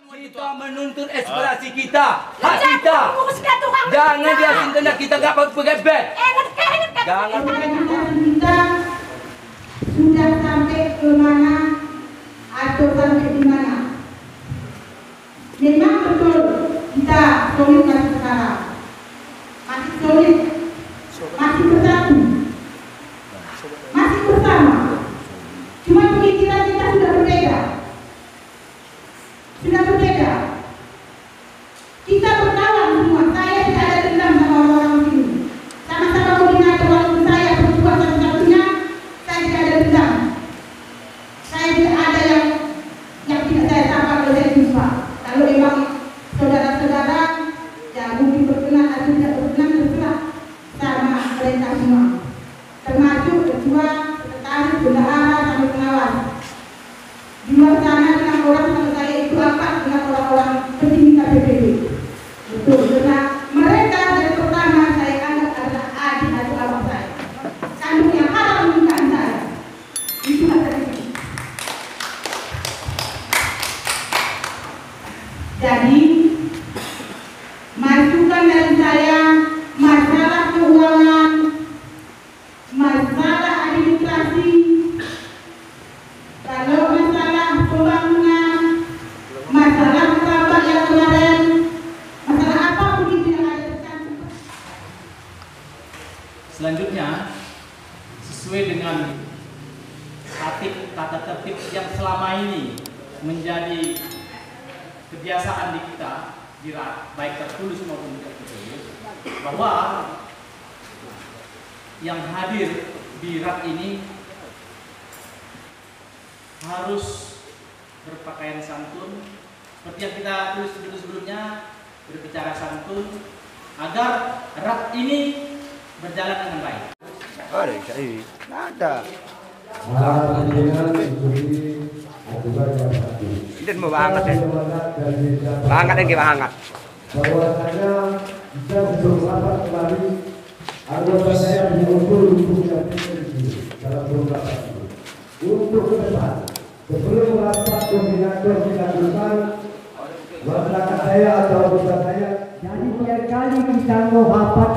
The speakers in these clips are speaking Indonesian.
Kita menuntut aspirasi kita, hak kita. Jangan diasingkan kita nggak pakai bed. Jangan kita sudah sampai ke mana atau sampai di mana. Memang betul kita solid masih sekarang, masih solid, masih bersatu, masih bersama. Cuma pemikiran kita sudah berbeda. Kita berkawan semua. Saya tidak ada dendam sama orang-orang sini. Sama-sama koordinator walaupun saya berjuang satu-satunya, saya tidak ada dendam. Saya tidak ada yang tidak saya sapa kalau saya jumpa. Kalau memang saudara-saudara yang mungkin berkenan atau tidak berkenan terserah sama perintah semua. Termasuk ketua, sekretaris, bendahara, sampai pengawas. Di luar sana dengan orang sama saya itu apa dengan orang-orang petinggi KPPD. Betul, karena mereka dari pertama saya anggap adalah adik atau abang saya. Kandung yang haram meninggalkan saya. Itu ada di sini. Jadi masukan dari saya masalah keuangan, masalah administrasi, kalau masalah pembangunan, masalah kerabat yang kemarin, masalah apapun itu yang ada tercantum. Selanjutnya, sesuai dengan tata tertib yang selama ini menjadi kebiasaan di kita, baik tertulis maupun tidak tertulis, bahwa yang hadir di RAT ini harus berpakaian santun, seperti yang kita tulis sebelumnya, berbicara santun, agar RAT ini berjalan dengan baik. Ada. Dan mau banget ya. Banget yang hangat. Bahwasanya bisa beberapa kembali anggota saya diukur untuk yang dalam beberapa untuk ke depan. Sebelum rapat koordinator dilakukan, masyarakat saya atau anggota saya. Jadi tiap kali kita mau rapat,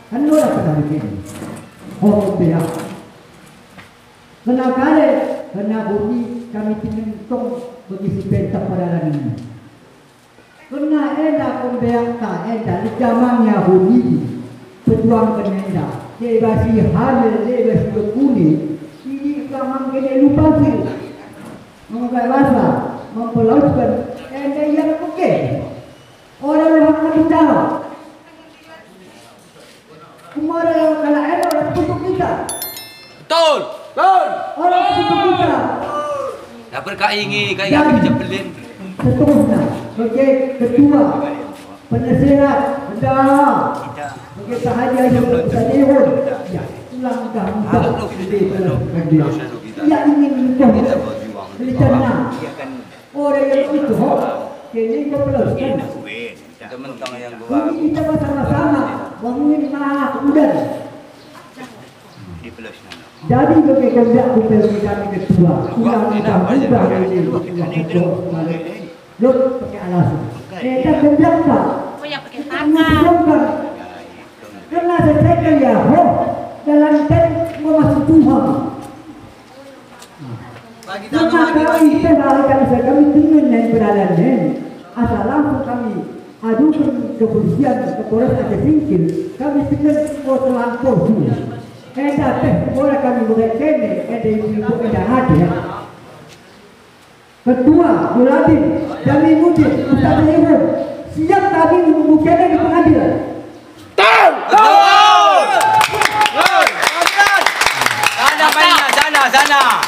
kan udah pernah begini. Oh tidak. Kenapa kali? Karena bumi kami tinggal mengisi pentas pada ini. Karena enda pembeangka enda di zaman Yahudi pejuang penenda, debasi hamil, debasi berkulit, ini kamang kene lupa sih, mengukai bahasa, mempelautkan enda yang oke. Orang yang akan bicara, kemarin yang kalah enda orang tutup kita. betul. Orang tutup kita. Tak berkaingi, kayak dijebelin. Seterusnya sebagai ketua penasihat bendahara sebagai sahaja yang bersadehun ya ulang mudah ia ingin menjadi rencana orang yang itu kini kepeluskan kita bersama-sama bangun anak muda. Jadi bagi kehendak pemilihan ketua undang-undang Lut pakai alasan. Kita kehendak tak? Oh yang pakai tangan. Karena saya ya, dalam ten memasuk Tuhan. Karena kami kendalikan kami dengan yang beradaannya, asal langsung kami adukan kepolisian ke Polres Aceh Singkil, kami dengan kotoran polisi. Eda teh boleh kami buat kene, eda ibu eda hadir. Ketua Yuladin Jami Mudin Ustaz Ibu siap kami membukanya di pengadilan. Sana.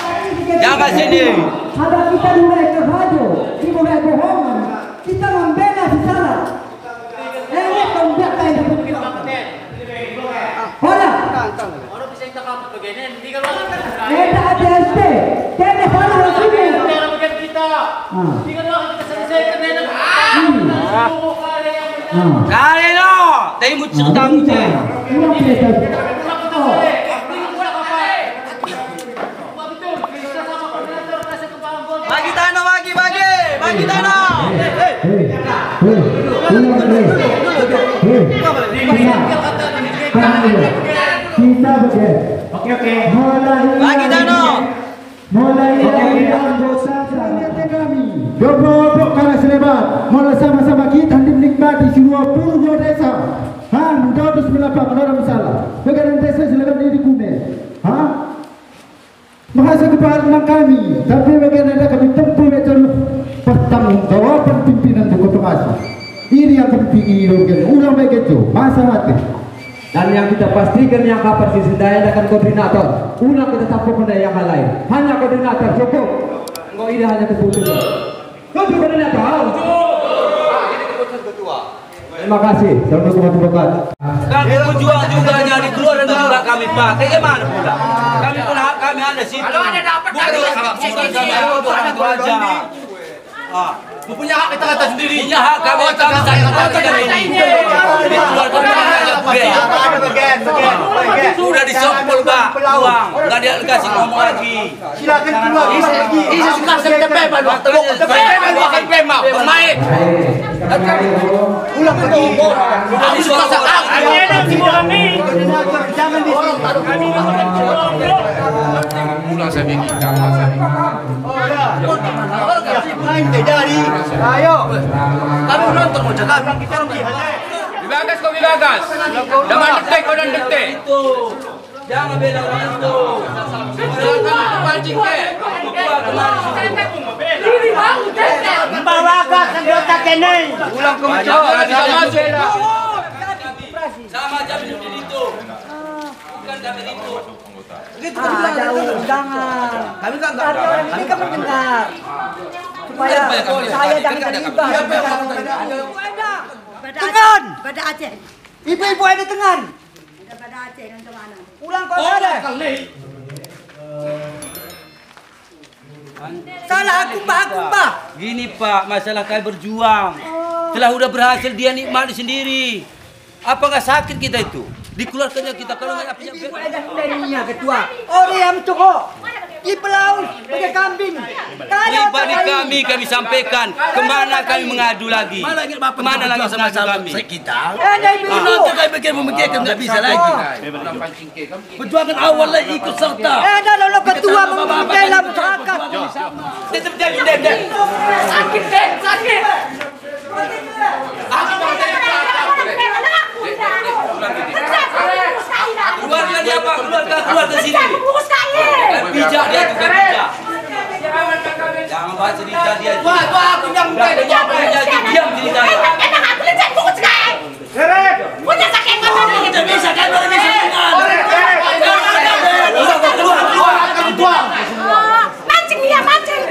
Jangan sini. Ada kita mulai kehado, dimulai bohongan. Kita membela di sana. Ini pembela kayak Hola. Orang bisa kita kapal begini, nanti kalau Eda ADST. Kene hola sini. kita, tinggal kita selesaikan dengan Kali lo, tayo mo cerita mo dyan. Bagi tayo na, bagi tayo na. Oke. Lagi Dano. Mulai dari anggota kami. Dobok kalah selebat. Mulai sama-sama kita menikmati seluruh pulau desa. Mendapat sembilan orang salah. Bagaimana desa selebat ini kuning? Mengasah kepada kami. Tapi bagaimana kami tempuh jalur pertanggungjawaban pimpinan Kota Bekasi. Ini yang kami ingin ulang begitu. Masa hati. Dan yang kita pastikan yang kapan sisi daya akan koordinator. Ulang kita tampuk pada yang lain. Hanya koordinator cukup. Enggak ini hanya keputusan. Cukup koordinator. Terima kasih. Assalamualaikum warahmatullahi wabarakatuh. Kami berjuang juga nyari keluar dan juga kami pakai gimana pula? Kami pun hak kami ada situ. Kalau ada dapat itu aja. Punya hak kita kata sendiri. Punya hak kami ini. Sudah disompol Pak, uang, nggak dia kasih ngomong lagi. Silakan keluar. Ini suka sampai akan pemah pemain. Ulang lagi. Sudah disuruh Jangan disuruh. Ulang saya bikin. Jadi, ayo. Kami nonton mau jaga. Dibagas kau dibagas. Jangan detik kau dan detik. Jangan bela orang itu. Pancing ke. Ini baru tetap. Bawakan senjata kene. Ulang kau mencoba. Tidak masuk. Sama jam di itu. Bukan kami itu. Jauh, jangan. Kami kan Tadi orang ini kan mendengar. Supaya saya jangan terlibat. Tengan. Pada Aceh. Ibu-ibu ada tengan. Pada Aceh dan kemana? Pulang kau ada. Salah aku Pak. Gini Pak, masalah kami berjuang. Telah udah berhasil dia nikmati sendiri. Apa nggak sakit kita itu? Dikeluarkannya kita kalau nggak punya. Ibu ada darinya ketua. Orang cukup. Di pelaut pakai kambing. Pribadi kami sampaikan. Kemana kami mengadu lagi? Kemana lagi sama kami? kita. Ada ibu. Nanti kami bikin memikirkan nggak bisa lagi. Perjuangan awal lagi ikut serta. Ada lalu ketua membela masyarakat. Sakit deh, sakit. Keluarkan dia Pak, keluar ke sini. Bijak dia juga bijak. Jangan bahas cerita dia. Wah, aku yang Diam cerita. Kita bisa kan orang bisa keluar. Mancing dia, mancing.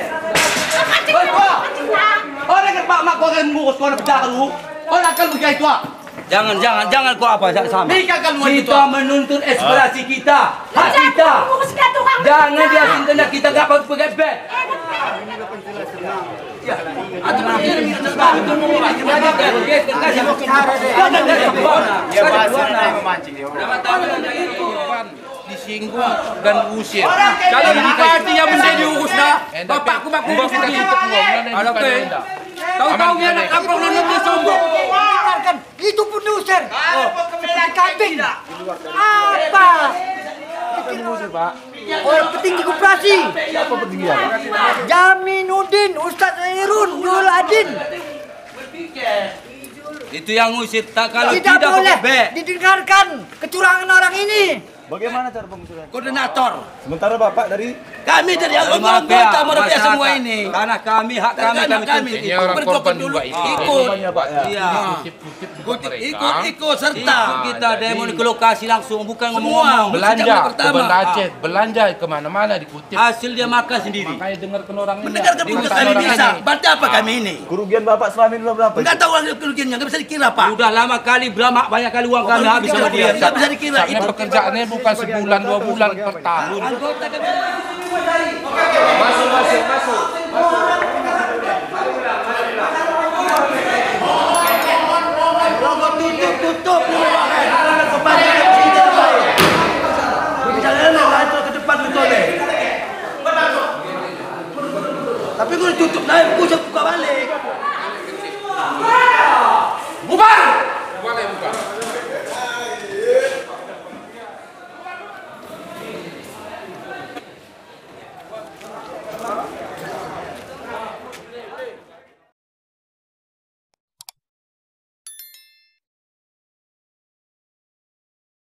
Orang kan Pak Mak kau akan ngurus kau nak pecah lu. Orang akan begitu tua. Jangan kau apa sama. Kita menuntut aspirasi kita, hak kita. Jangan dia sintanya kita nggak pakai bed. Disinggung dan usir. Kalau bupati yang mesti diurus dah, bapakku pergi. Oke. Tahu-tahu dia nak kampung dia sombong. Itu pun diusir. Kambing. Apa? Orang petinggi koperasi. Siapa petinggi? Jaminuddin, Ustadz Irun, Nurul Adin. Itu yang ngusir kalau Tidak boleh pakai bed. didengarkan kecurangan orang ini. Bagaimana cara pengusuran? Koordinator. Sementara Bapak dari Kami dari anggota merepek semua ini. Karena kami hak kami tuntut. Ini orang korban juga Ikut. Iya. Ikut serta. Kita demo ke lokasi langsung, bukan ngomong-ngomong. belanja ke Banda Aceh, belanja kemana-mana dikutip. Hasil dia makan sendiri. Makanya dengarkan orang ini. Mendengarkan putus kami bisa. Berarti apa kami ini? kerugian Bapak selama ini berapa? Enggak tahu kerugiannya, enggak bisa dikira, Pak. Udah lama kali banyak kali uang kami habis sama dia. Enggak bisa dikira. Karena pekerjaannya bukan sebulan 2 bulan per tahun. Tutup. Ke depan betul. Tapi gue tutup, nah gue buka balik.